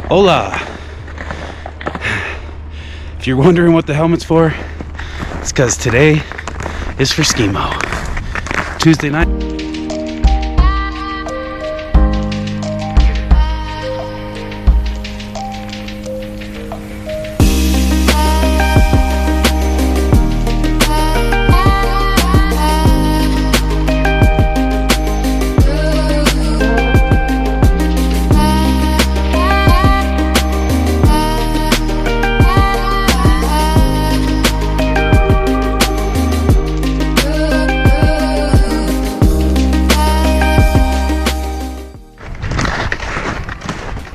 Hola! If you're wondering what the helmet's for, it's because today is for Skimo. Tuesday night.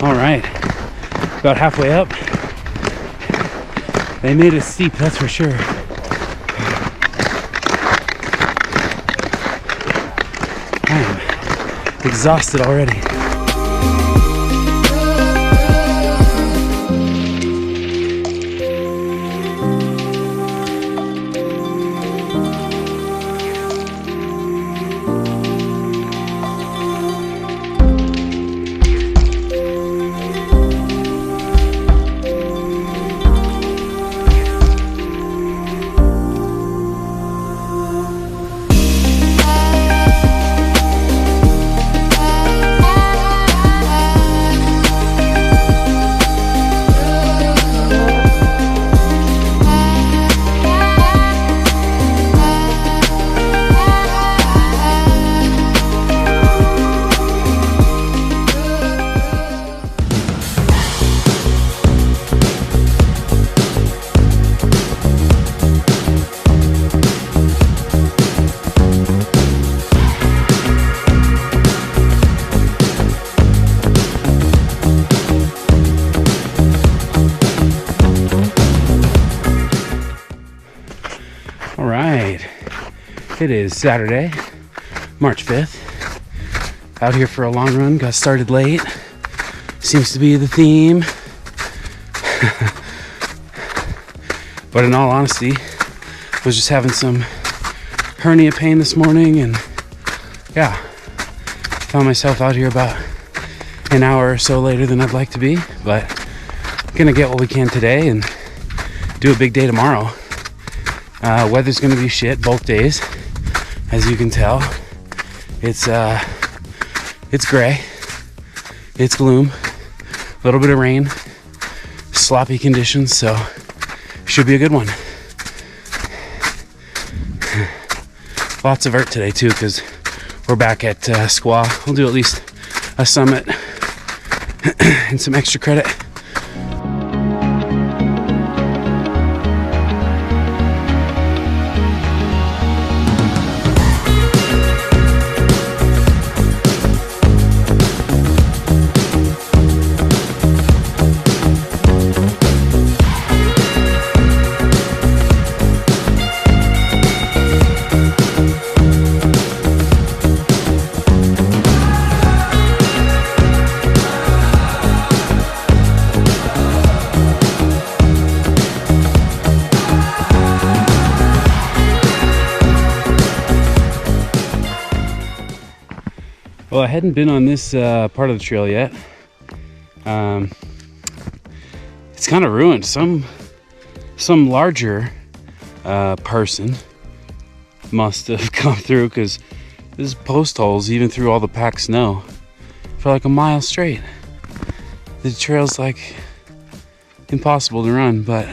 Alright, about halfway up. They made it steep, that's for sure. I am exhausted already. Alright, it is Saturday, March 5th. Out here for a long run, got started late. Seems to be the theme. But in all honesty, I was just having some hernia pain this morning, and yeah, found myself out here about an hour or so later than I'd like to be, but gonna get what we can today and do a big day tomorrow. Weather's gonna be shit both days, as you can tell. It's gray, it's gloom, a little bit of rain, sloppy conditions, so should be a good one. Lots of vert today too, because we're back at Squaw. We'll do at least a summit and some extra credit. Well, I hadn't been on this part of the trail yet. It's kind of ruined. Some larger person must have come through, because there's post holes even through all the packed snow for like a mile straight. The trail's like impossible to run, but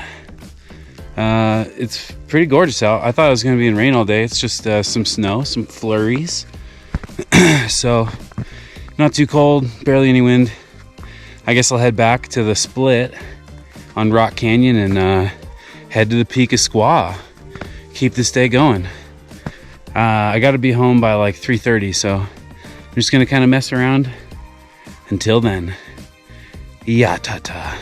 it's pretty gorgeous out. I thought it was going to be in rain all day. It's just some snow, some flurries. So not too cold, barely any wind. I guess I'll head back to the split on Rock Canyon and head to the peak of Squaw. Keep this day going. I got to be home by like 3:30, so I'm just gonna kind of mess around until then. Ya ta-ta.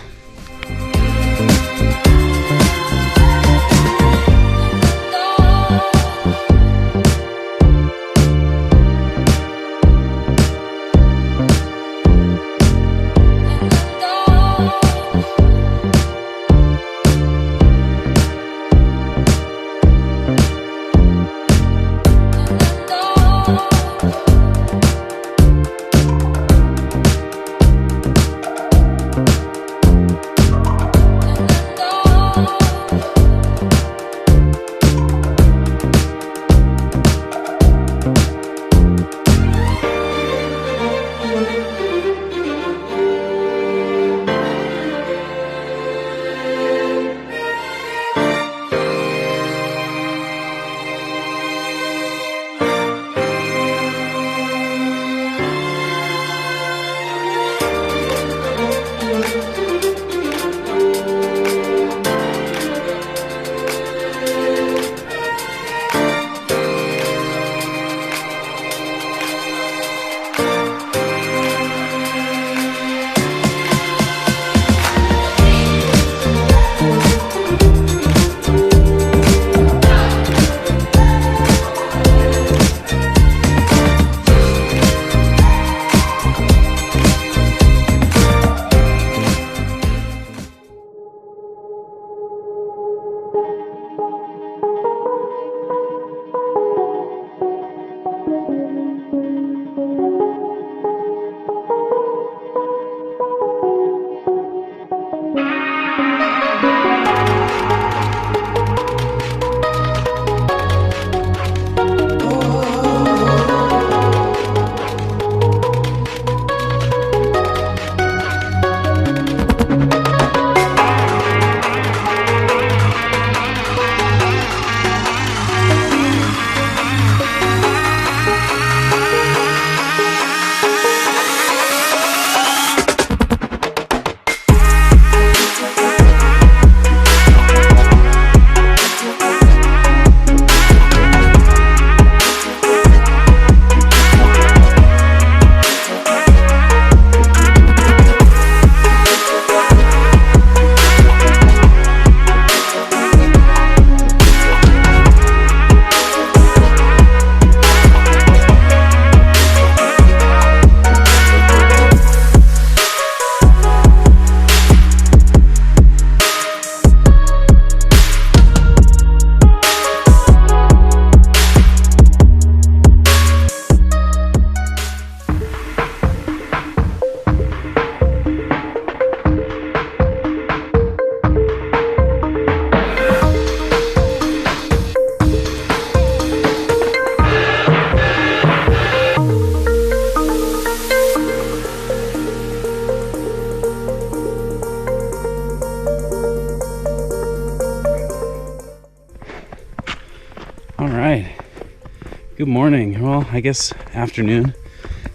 Good morning. Well, I guess afternoon.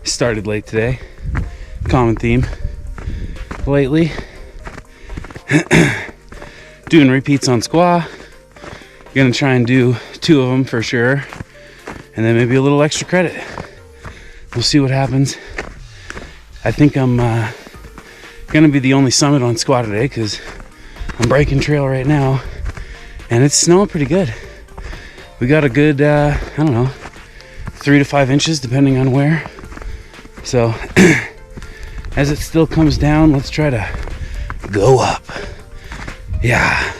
Started late today. Common theme lately. Doing repeats on Squaw. Gonna try and do 2 of them for sure. And then maybe a little extra credit. We'll see what happens. I think I'm gonna be the only summit on Squaw today because I'm breaking trail right now. And it's snowing pretty good. We got a good, I don't know, 3 to 5 inches depending on where. So as it still comes down, let's try to go up. Yeah.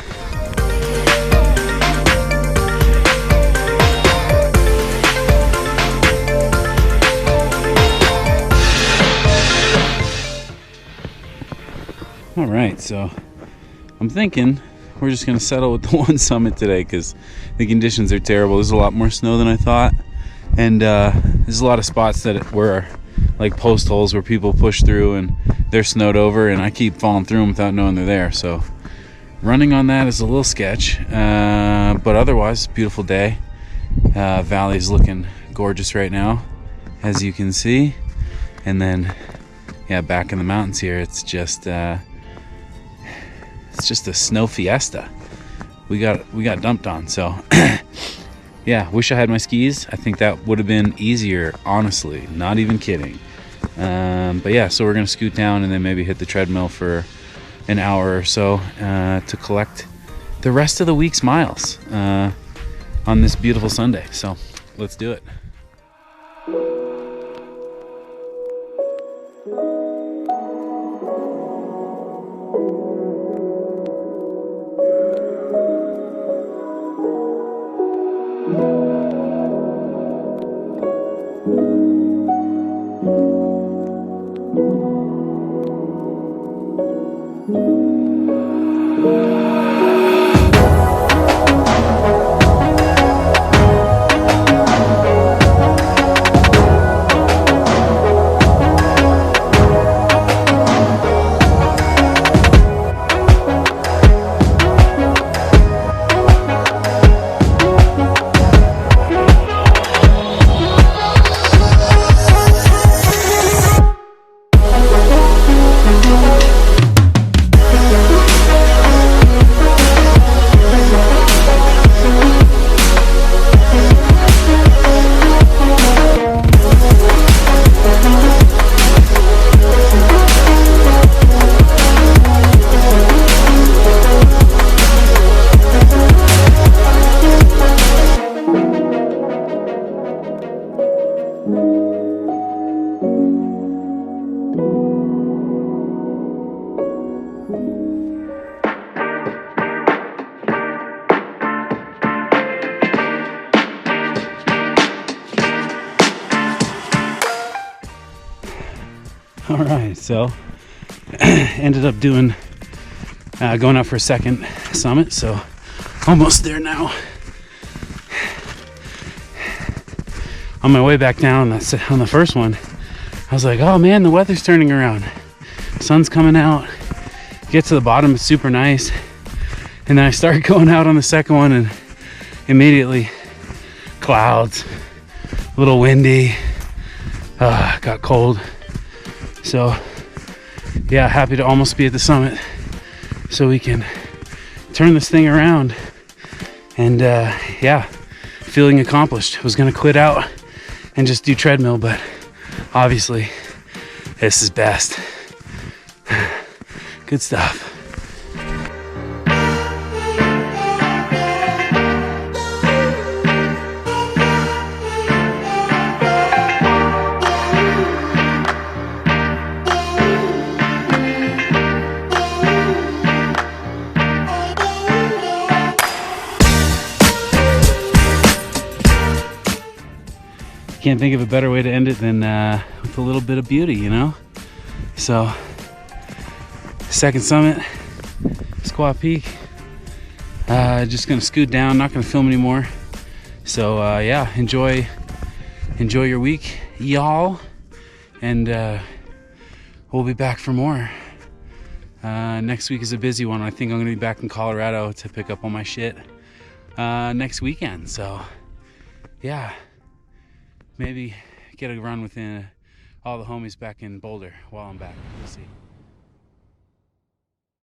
All right, so I'm thinking we're just gonna settle with the one summit today because the conditions are terrible. There's a lot more snow than I thought, and there's a lot of spots that were like post holes where people push through and they're snowed over, and I keep falling through them without knowing they're there. So running on that is a little sketch, but otherwise beautiful day. Valley's looking gorgeous right now, as you can see. And then yeah, back in the mountains here, it's just a snow fiesta. We got dumped on. So yeah, wish I had my skis. I think that would have been easier, honestly, not even kidding. But yeah, so we're gonna scoot down and then maybe hit the treadmill for an hour or so to collect the rest of the week's miles on this beautiful Sunday. So let's do it. All right, so ended up doing going out for a second summit, so almost there now. On my way back down on the first one, I was like, oh man, the weather's turning around, sun's coming out. Get to the bottom, it's super nice. And then I started going out on the second one, and immediately clouds, a little windy, got cold. So yeah, happy to almost be at the summit so we can turn this thing around. And yeah, feeling accomplished. Was gonna quit out and just do treadmill, but obviously this is best. Good stuff. Can't think of a better way to end it than with a little bit of beauty, you know? So, second summit, Squaw Peak. Just gonna scoot down, not gonna film anymore. So yeah, enjoy your week, y'all. And we'll be back for more. Next week is a busy one. I think I'm gonna be back in Colorado to pick up all my shit next weekend. So yeah. maybe get a run with all the homies back in Boulder while I'm back. We'll see.